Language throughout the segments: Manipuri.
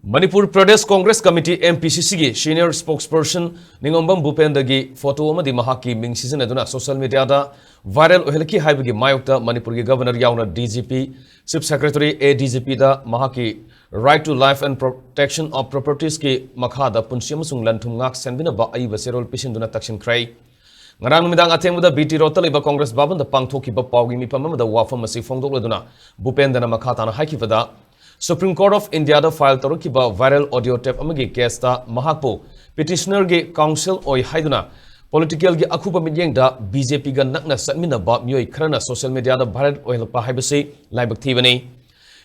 Manipur Pradesh Congress Committee MPCC gi senior spokesperson Ningombam Bupenda gi photo amadi mahaki ming season aduna social media da viral ohelki haibagi mayokta Manipur gi governor yauna DGP Chief Secretary ADGP da mahaki right to life and protection of properties ki makha da punsi amasung lanthum ngak senbina ba ai baserol pisinduna taksin krai ngarang midang athengda BT Road liba Congress baban da pangthoki ba pawgi mi pamama da wafam asi fongdokladuna Bupenda na makha tana haikifada Supreme Court of India da file tarukiba viral audio tape amagi case ta mahakpo petitioner ge counsel oi haiduna political ge akhuba midyeng da BJP ga nakna satmina ba myoi khrana social media da viral oil pa haibase Laibak Thibani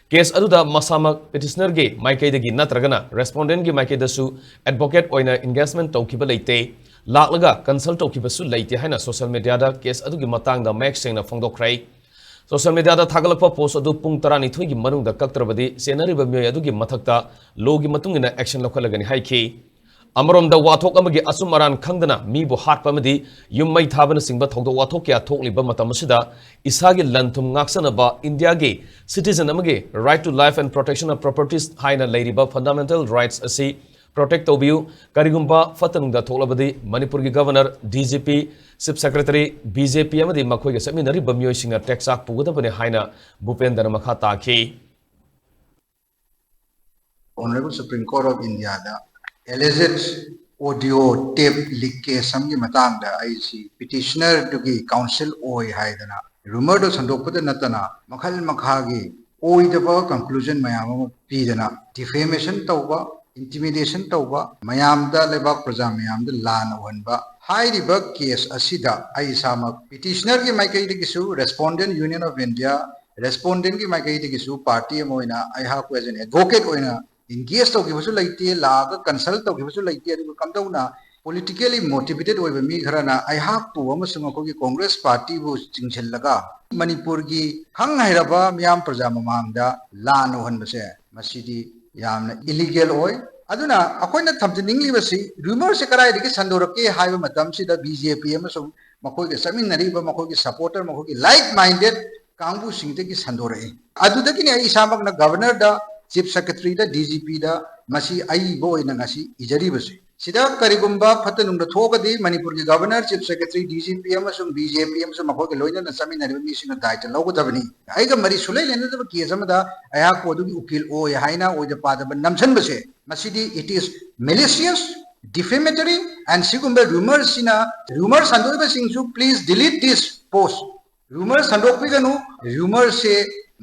case aduda masama petitioner ge maikai dagi natragana respondent ge maikai da su advocate oina engagement tawkiba leite laklaga consult tawkiba su leite haina social media da case adugi matang da max sengna fongdokrai Social media da thagalakpa post adu pung tarani thoigi manungda kaktrabadi senariba myoy adugi mathakta logi matungina action lokhalagani haiki amarom da wathok amagi asum aran khangdana mibu hatpa amadi yummai thabana singba thogdo wathok kya thokliba matamasida isagi lanthum ngaksanaba India ge citizen amagi right to life and protection of properties haina leiriba fundamental rights asi protect tobiu karigumba fatanungda thoklabadi Manipur gi governor DGP Chief Secretary BJP amadi makhoi ge seminary bamyoi singa texak pugadabane haina Bupenda makha taki Honorable Supreme Court of India da alleged audio tape leak case samgi matang da IC petitioner dugi counsel oi haidana rumor do sandokpada natana makhal makhagi oi daba conclusion mayam pidana defamation tawba intimidation tawba mayam da Laibak praja mayam da lan ohanba hairiba case asida ai sama petitioner ki maikai de gisu respondent Union of India respondent ki maikai de gisu party moina ai ha ko as an advocate oina engage to gibusu laite la consult to gibusu laite adu kamdauna politically motivated oiba mi kharana ai ha pu amasung ko gi Congress party bu chingchellaga Manipur gi hang hairaba miyam praja mamangda lan ohanbase masidi yamna illegal oi aduna akoina thamjiningli basi rumor se karai digi Sandorakliba haiba matam sida BJP amasung makoi ge saminari ba makoi ge supporter makoi ge like minded kangbu singte gi Sandorai adudagi ne isamak na governor da Chief Secretary da DGP da masi ai bo ina ngasi ijari basi sida karigumba phatanungda thogadi Manipur gi governor Chief Secretary DGP amasung BJP amasung makoi ge loina na saminari mi singa daita logodabani aiga mari sulai lena da case amada aya ko du ukil o ya haina o da pada namsan base masidi it is malicious defamatory and sigumba rumors sandoiba singsu please delete this post rumors sandokbiganu rumors se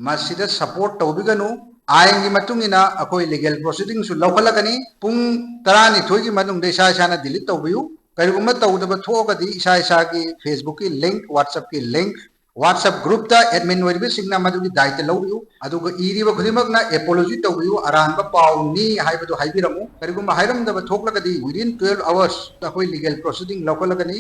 masida support tawbiganu आयंगी मतुंगिना अकोई लीगल प्रोसीडिंग सु लौखलगनी पुंग तरानी थोगी मनुंग दे इसा डिलीट तौबियु करिगुम तौदब थोगदी इसा की फेसबुक की लिंक व्हाट्सएप की लिंक व्हाट्सएप ग्रुप दा एडमिन वरिबे सिंगना मदुगी दायित्व लौबियु अदुगा इरिबा खुदिमकना एपोलॉजी तौबियु अरानबा पाउनी हाइबदो हाइबिरमु करिगुम हाइरमदब थोगलगदी विदिन 12 आवर्स अकोई लीगल प्रोसीडिंग लौखलगनी